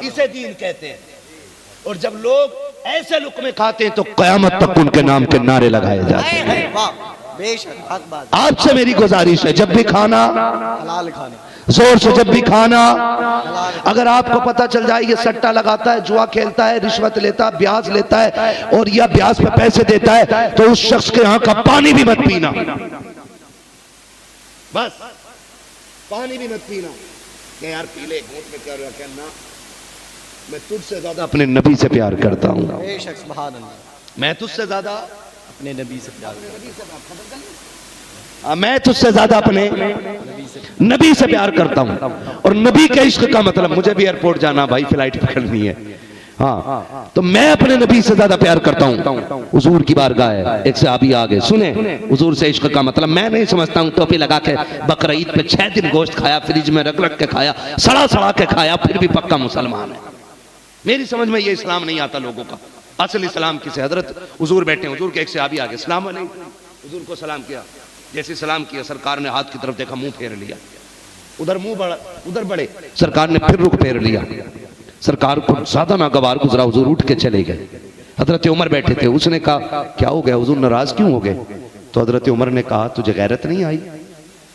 इसे दीन कहते हैं। और जब लोग ऐसे लुक़्मे खाते हैं तो कयामत तक उनके नाम के नारे लगाए जाते हैं। आपसे मेरी गुजारिश है, जब भी खाना हलाल खाना, जोर से जब भी खाना, अगर आपको पता चल जाए ये सट्टा लगाता है, जुआ खेलता है, रिश्वत लेता है, ब्याज लेता है और या ब्याज पे पैसे देता है, तो उस शख्स के यहाँ का पानी भी मत पीना। बस पानी भी मत पीना। क्या यार पी ले, घूंट में क्या हो रहा, क्या ना, मैं तुझसे ज्यादा अपने नबी से प्यार करता हूँ। मैं तुझसे ज्यादा अपने नबी से प्यार, मैं तुझसे ज्यादा अपने नबी से प्यार करता हूं। और नबी के इश्क का मतलब, मुझे भी एयरपोर्ट जाना भाई, फ्लाइट पकड़नी है, हाँ, तो मैं अपने नबी से ज्यादा प्यार करता हूं। हुजूर की बारगाह है, एक सहाबी आगे सुने, हुजूर से इश्क का मतलब मैं नहीं समझता हूं टोपी लगा के बकरीद पे 6 दिन गोश्त खाया, फ्रिज में रख रख के खाया, सड़ा सड़ा के खाया, फिर भी पक्का मुसलमान है। मेरी समझ में ये इस्लाम नहीं आता लोगों का। असल इस्लाम किसे? हजरत हुजूर बैठे, हुजूर के एक सहाबी आगे, सलाम अलैकुम, हुजूर को सलाम किया। जैसे सलाम किया, सरकार ने हाथ की तरफ देखा, मुंह फेर लिया, उधर मुंह बढ़ा, उधर बढ़े, सरकार ने फिर रुख फेर लिया। सरकार को ज्यादा नागवार गुजरा, हुजूर उठ के चले गए। हजरत उमर बैठे थे, उसने कहा क्या हो गया हुजूर, नाराज क्यों हो गए? तो हजरत उमर ने कहा तुझे गैरत नहीं आई?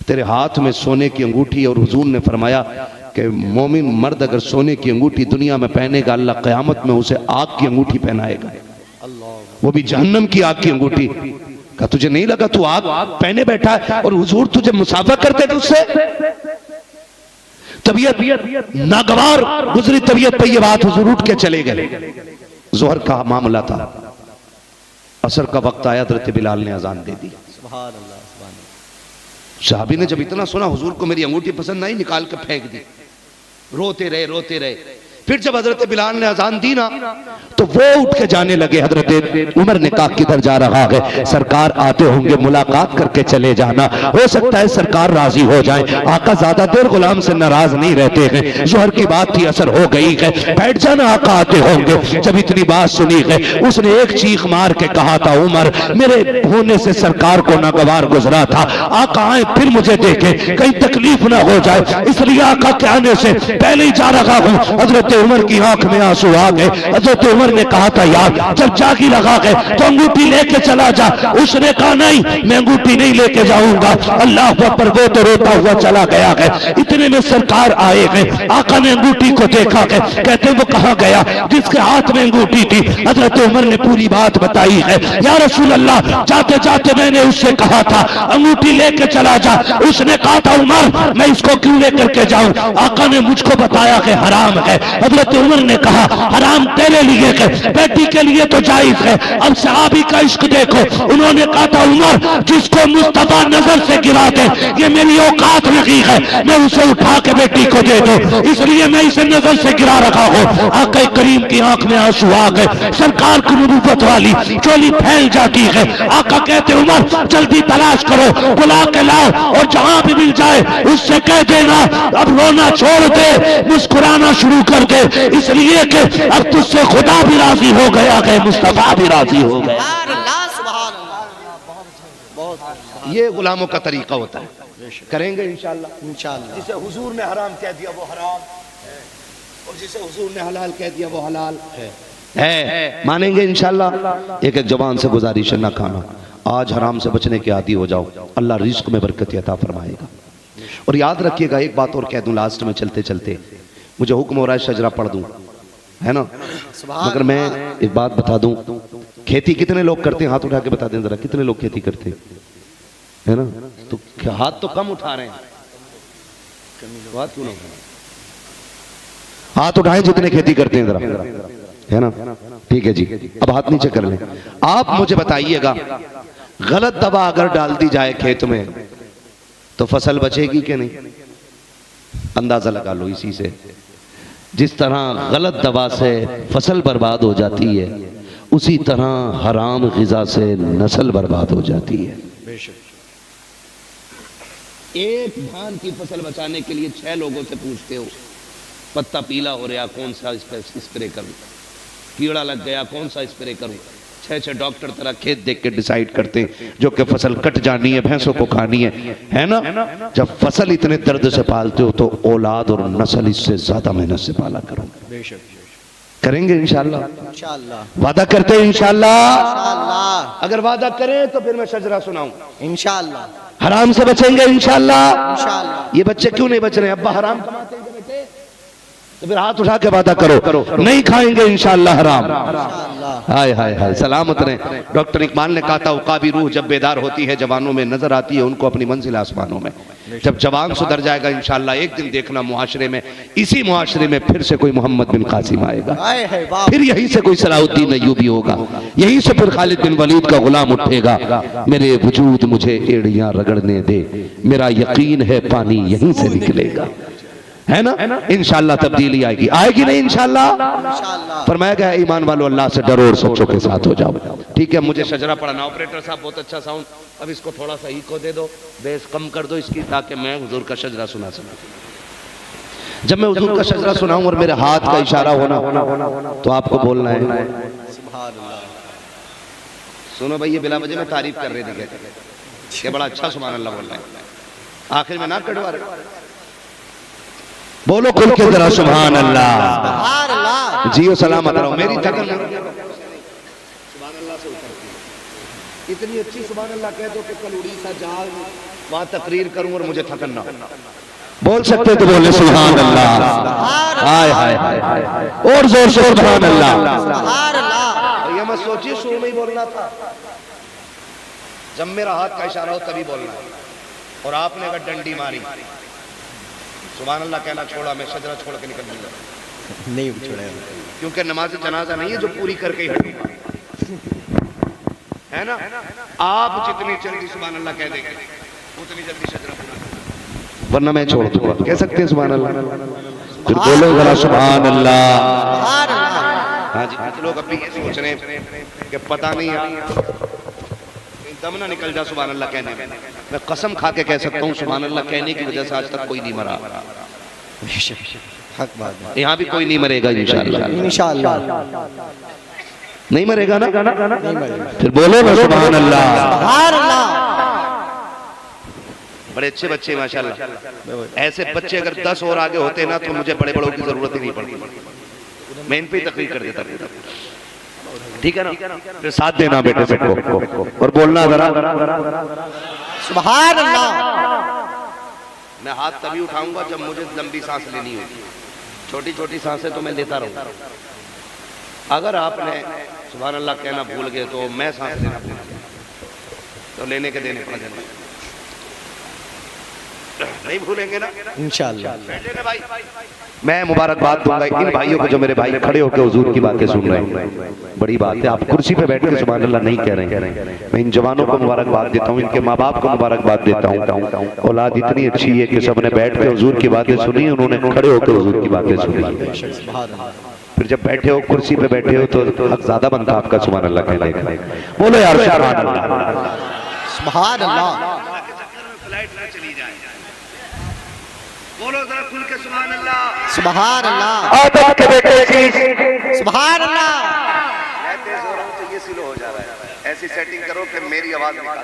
तेरे हाथ में सोने की अंगूठी, और हुजूर ने फरमाया कि मोमिन मर्द अगर सोने की अंगूठी दुनिया में पहनेगा, अल्लाह क़यामत में उसे आग की अंगूठी पहनाएगा, वो भी जहन्नम की आग की अंगूठी। कहा तुझे नहीं लगा तू आग पहने बैठा है और हुजूर तुझे मुसाफा करते थे उससे? तबीयत नागवार गुजरी तबीयत पे ये बात, हुजूर उठ के चले गए। जोहर का मामला था, असर का वक्त आया, हज़रत बिलाल ने अजान दे दी। साहबी ने जब इतना सुना, हुजूर को मेरी अंगूठी पसंद आई, निकाल के फेंक दी। रोते रहे। फिर जब हजरत बिलाल ने अजान दी ना, तो वो उठ के जाने लगे। हजरत उमर ने कहा किधर जा रहा है? सरकार आते होंगे, मुलाकात करके चले जाना, हो सकता है सरकार राजी हो जाए। आका ज्यादा देर गुलाम से नाराज नहीं रहते हैं। जोहर की बात थी, असर हो गई है, बैठ जाना, आका आते होंगे। जब इतनी बात सुनी है, उसने एक चीख मार के कहा था, उमर मेरे होने से सरकार को नागवार गुजरा था, आका आए फिर मुझे देखे, कहीं तकलीफ ना हो जाए, इसलिए आका के आने से पहले ही जा रहा हूँ। हजरत उमर की आंख में आंसू आ गए। हजरत उमर ने कहा था, यार जब जागी लगा गए तो अंगूठी लेके चला जा। उसने कहा नहीं, मैं अंगूठी नहीं लेके जाऊंगा। अल्लाह पर वो तो रोता हुआ चला गया है। इतने में सरकार आए गए, आका ने अंगूठी को देखा है, कहते वो कहाँ गया जिसके हाथ में अंगूठी थी? हजरत उमर ने पूरी बात बताई है। या रसूल अल्लाह, जाते जाते मैंने उससे कहा था अंगूठी लेके चला जा। उसने कहा था, उमर मैं इसको क्यों लेकर के जाऊं? आका ने मुझको बताया कि हराम है। हजरत उमर ने कहा, हराम तेरे लिए है, बेटी के लिए तो जायज है। अब सहाबी का इश्क देखो, उन्होंने कहा था, उमर जिसको मुस्तफा नजर से गिरा दे, ये मेरी औकात नहीं है, मैं उसे उठा के बेटी को दे दो, इसलिए मैं इसे नजर से गिरा रखा हूं। आका करीम की आंख में आंसू आ गए। सरकार की नबूवत वाली चोली फैल जाती है। आका कहते, उमर जल्दी तलाश करो, बुला के लाओ, और जहां भी मिल जाए उससे कह देना अब रोना छोड़ दे, मुस्कुराना शुरू कर दे, इसलिए कि अब तुझसे खुदा भी राजी हो गया है, मुस्तफा भी राजी हो गया। ये गुलामों का तरीका होता है। करेंगे इंशाअल्लाह। जिसे हुजूर ने हराम कह दिया वो हराम है, और जिसे हुजूर ने हलाल कह दिया वो हलाल है। मानेंगे इंशाअल्लाह। एक एक जबान से गुजारिश है, ना खाना, आज हराम से बचने के आदी हो जाओ, अल्लाह रिज्क में बरकत अता फरमाएगा। और याद रखिएगा, एक बात और कह दूं लास्ट में चलते चलते, मुझे हुक्म हो रहा है शजरा पढ़ दूं, है ना, मगर मैं एक बात बता दूं, खेती कितने लोग करते हैं? हाथ उठा के बता दें जरा, कितने लोग खेती करते हैं, है ना? तो हाथ तो कम उठा रहे हैं, बात क्यों ना हाथ उठाएं जितने खेती करते हैं जरा, है ना? ठीक है जी, अब हाथ नीचे कर लें। आप मुझे बताइएगा, गलत दवा अगर डाल दी जाए खेत में तो फसल बचेगी कि नहीं? अंदाजा लगा लो इसी से। जिस तरह गलत दवा से फसल बर्बाद हो जाती है, उसी तरह हराम ग़िज़ा से नस्ल बर्बाद हो जाती है। एक धान की फसल बचाने के लिए 6 लोगों से पूछते हो, पत्ता पीला हो रहा कौन सा स्प्रे करूं, कीड़ा लग गया कौन सा स्प्रे करूं, 6 डॉक्टर तरह खेत देख के डिसाइड करते हैं जो कि फसल कट जानी है, भैंसों को खानी है ना? जब फसल इतने दर्द से पालते हो तो औलाद और नस्ल इससे ज्यादा मेहनत से पाला करो। करेंगे इंशाअल्लाह। वादा करते हैं इंशाअल्लाह। अगर वादा करें तो फिर मैं शजरा सुनाऊं इंशाअल्लाह। हराम से बचेंगे इंशाअल्लाह। ये बच्चे क्यों नहीं बच रहे? अब्बा हराम कमाते हैं बेटे, तो फिर हाथ उठा के वादा करो, नहीं खाएंगे इंशाअल्लाह हराम। हाय हाय हाय, सलामत रहे। डॉक्टर इकबाल ने कहा था, उकाबी रूह जब बेदार होती है जवानों में, नजर आती है उनको अपनी मंजिल आसमानों में। जब जवान सुधर जाएगा इंशाअल्लाह, एक दिन देखना मुआशरे में, इसी मुआशरे में फिर से कोई मोहम्मद बिन कासिम आएगा, फिर यहीं से कोई सलाहुद्दीन अय्यूबी होगा, यहीं से फिर खालिद बिन वलीद का गुलाम उठेगा। मेरे वजूद मुझे एड़ियां रगड़ने दे, मेरा यकीन है पानी यहीं से निकलेगा, है ना? इंशाअल्लाह तब्दीली आएगी, आएगी नहीं इंशाअल्लाह। फरमाया गया, ईमान वालों अल्लाह से डरो और सच्चों के साथ हो जाओ। ठीक है, मुझे शजरा पढ़ना। ऑपरेटर साहब बहुत अच्छा साउंड, अब इसको थोड़ा सा इको दे दो, बेस कम कर दो इसकी, ताकि मैं हुजूर का शजरा सुना सकूं। जब मैं हुजूर का शजरा सुनाऊं और मेरे हाथ का इशारा होना तो आपको बोलना है सुनो भाई, ये बिला वजह में तारीफ कर रहे थे कि बड़ा अच्छा सुभान अल्लाह बोल रहे हैं, आखिर में ना कटवा रहे। बोलो खुल के जरा सुभान अल्लाह। जियो सलामत रहो। मेरी थकन सुभान अल्लाह से उतरती, इतनी अच्छी सुभान अल्लाह कह दो कि कल उड़ीसा जाऊं, वहां तकरीर करूं और मुझे थकन ना बोल सकते तो बोले सुभान अल्लाह। हाय हाय हाय, और जोर से सुभान अल्लाह। ये मत सोचिए शुरू में ही बोलना था, जब मेरा हाथ का इशारा हो तभी बोलना है। और आपने अगर डंडी मारी, सुभान अल्लाह कहना छोड़ा, मैं शजरा छोड़ के निकल दूंगा। नहीं छोड़ेगा, क्योंकि नमाज जनाजा नहीं है जो पूरी करके ही हटूंगा, है ना। आप जितनी जल्दी सुभान अल्लाह कह देंगे उतनी जल्दी शजरा पूरा, वरना मैं छोड़ दूंगा। कह सकते हैं सुभान अल्लाह? फिर बोलो जरा सुभान अल्लाह। हाँ जी, कुछ लोग अभी ये सोच रहे हैं कि पता नहीं यार दम ना निकल जा सुभान अल्लाह कहने में। मैं कसम खा के कह सकता हूँ सुभान अल्लाह कहने की वजह से आज तक कोई नहीं मरा। हक बात है। यहाँ भी कोई नहीं मरेगा इंशाअल्लाह। इंशाअल्लाह नहीं मरेगा ना? फिर बोलो ना सुभान अल्लाह। सुभान अल्लाह। बड़े अच्छे बच्चे माशाल्लाह। ऐसे बच्चे अगर 10 और आगे होते ना तो मुझे बड़े बड़ों की जरूरत ही नहीं पड़ती, मैं इन पे ही तकरीर कर देता। ठीक है ना? फिर साथ देना बेटे सबको और बोलना जरा सुभान अल्लाह। मैं हाथ तभी उठाऊंगा जब मुझे लंबी सांस लेनी होगी। छोटी छोटी सांसें तो मैं लेता रहूंगा। अगर आपने सुभान अल्लाह कहना भूल गए तो मैं सांस लेना भूल गया तो लेने के देने पड़ जाएंगे। नहीं भूलेंगे ना इंशाअल्लाह। भाई मैं मुबारकबाद दूंगा इन भाइयों को जो मेरे भाई खड़े होकर हुजूर की बातें सुन रहे हैं। बड़ी बात है, आप कुर्सी पे बैठ के सुभान अल्लाह नहीं कह रहे हैं। मैं इन जवानों को मुबारकबाद देता हूँ, इनके माँ बाप को मुबारकबाद देता हूँ। औलाद इतनी अच्छी है कि सबने बैठ के हुजूर की बातें सुनी, उन्होंने खड़े होकर हुजूर की बातें सुनी। फिर जब बैठे हो कुर्सी पे बैठे हो तो हक ज्यादा बनता आपका सुभान अल्लाह कहने का। बोलो यार सुभान अल्लाह। सुभान अल्लाह। बोलो जरा खुल के सुभान अल्लाह। सुभान अल्लाह। आदम के बेटे सुभान अल्लाह। मैं तेज हो रहा हूं तो ये स्लो हो जा रहा है। ऐसी सेटिंग करो कि मेरी आवाज निकाल,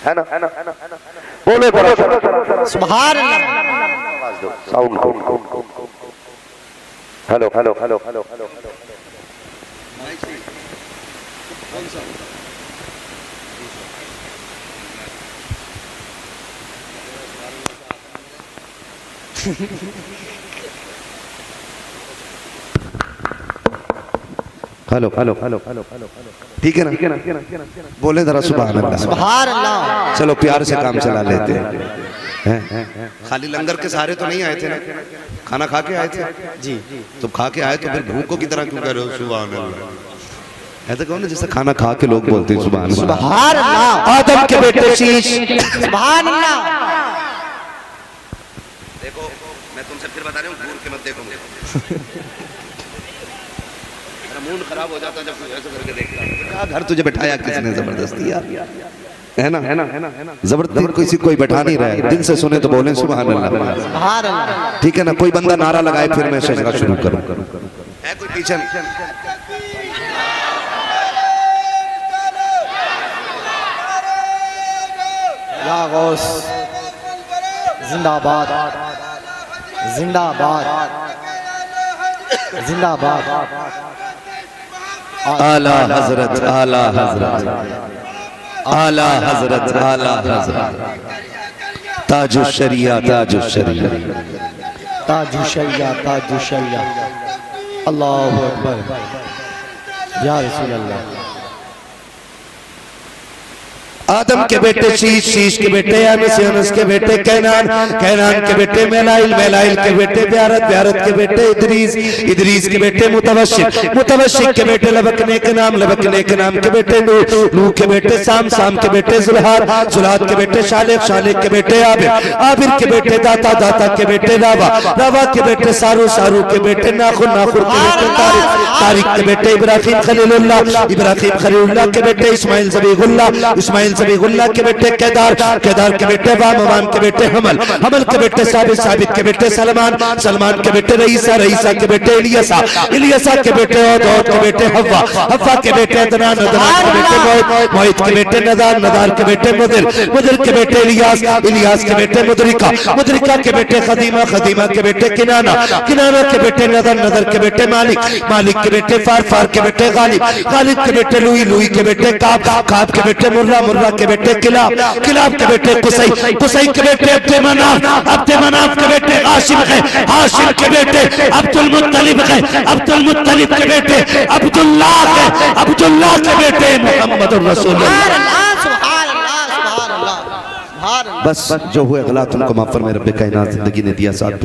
है ना? बोलो सुभान अल्लाह। आवाज दो, sound. Hello hello hello hello hello. Hello hello hello hello hello. ठीक है ना? बोले जरा सुभान अल्लाह। सुभान अल्लाह। चलो प्यार से काम चला लेते हैं। खाली लंगर के सहारे तो नहीं आए थे ना, खाना खा के आए थे जी। तो खा के आए तो फिर भूखों की तरह क्यों कह रहे हो सुभान अल्लाह? ऐसा कहो ना जैसे खाना खा के लोग बोलते हैं सुभान अल्लाह। सुभान अल्लाह। आदम के बेटे शीश। सुभान अल्लाह। देखो मैं तुमसे फिर बता रहा हूँ, घूर के मत देखो। मेरा मूड खराब हो जाता जब ऐसे करके देखता हूँ। क्या घर तुझे बैठाया किसने जबरदस्ती यार? है ना? जबरदस्ती किसी कोई बैठा नहीं रहा है। दिल से सुने तो बोले सुभान अल्लाह। सुभान अल्लाह। ठीक है ना? कोई बंदा नारा लगाए फिर मैं सजदा शुरू करूं। है कोई पीछे? या गौस जिंदाबाद जिंदाबाद जिंदाबाद। आला हजरत आला हजरत आला हजरत आला हजरत ताजुश शरिया ताजुश शरिया ताजुश शरिया ताजुश शरिया। अल्लाहु अकबर या रसूल अल्लाह। आदम के बेटे शीश, शीश के बेटे यानस, यानस के बेटे कैनान, कैनान के बेटे मेलाइल, मेलाइल के बेटे ब्यारत, ब्यारत के बेटे इदरीस, इदरीस के बेटे मुतवशिक, मुतवशिक के बेटे लबकने के नाम, लबकने के नाम के बेटे नूह, नूह के बेटे साम, साम के बेटे जुल्हार, जुल्हार के बेटे शालिक, शालिक के बेटे आबिर, आबिर के बेटे दाता, दाता के बेटे रावा, रावा के बेटे सारू, सारू के बेटे नाखुर, नाखुर के बेटे तारिक, तारिक के बेटे इब्राहिम खलीलुल्लाह, इब्राहिम खलीलुल्लाह के बेटे इस्माइल ज़बीहुल्लाह, इस्माइल ज़बीहुल्लाह के बेटे केदार, केदार के बेटे वाम, वाम के बेटे हमल, हमल के बेटे साबित, साबित के बेटे सलमान, सलमान के बेटे रईसा, रईसा के बेटे इलियसा, इलियसा के बेटे औद, औद के बेटे हव्वा, हव्वा के बेटे अदनान, अदनान के बेटे मोहित, मोहित के बेटे नदार, नदार के बेटे मुदिर, मुदिर के बेटे इलियास, इलियास के बेटे मुदरिका, मुदरिका के बेटे खदीमा, खदीमा के बेटे किनाना, किनाना के बेटे नदर, नदर के बेटे मालिक, मालिक के बेटे फार, फार के बेटे गालिब, गालिब के बेटे लुई, लुई के बेटे काब, काब के बेटे मुर्रा, मुर्रा के बेटे किलाब, किलाब के बेटे कुसई, कुसई के बेटे अब्दे मनाफ, अब्दे मनाफ के बेटे हाशिम है, हाशिम के बेटे अब्दुल मुत्तलिब है, अब्दुल मुत्तलिब के बेटे अब्दुल्लाह है, अब्दुल्लाह के बेटे मुहम्मदुर रसूलुल्लाह। सुभान अल्लाह। बस जो हुए गलत उनको माफ फरमाए रब्बे कायनात, जिंदगी ने दिया साथ।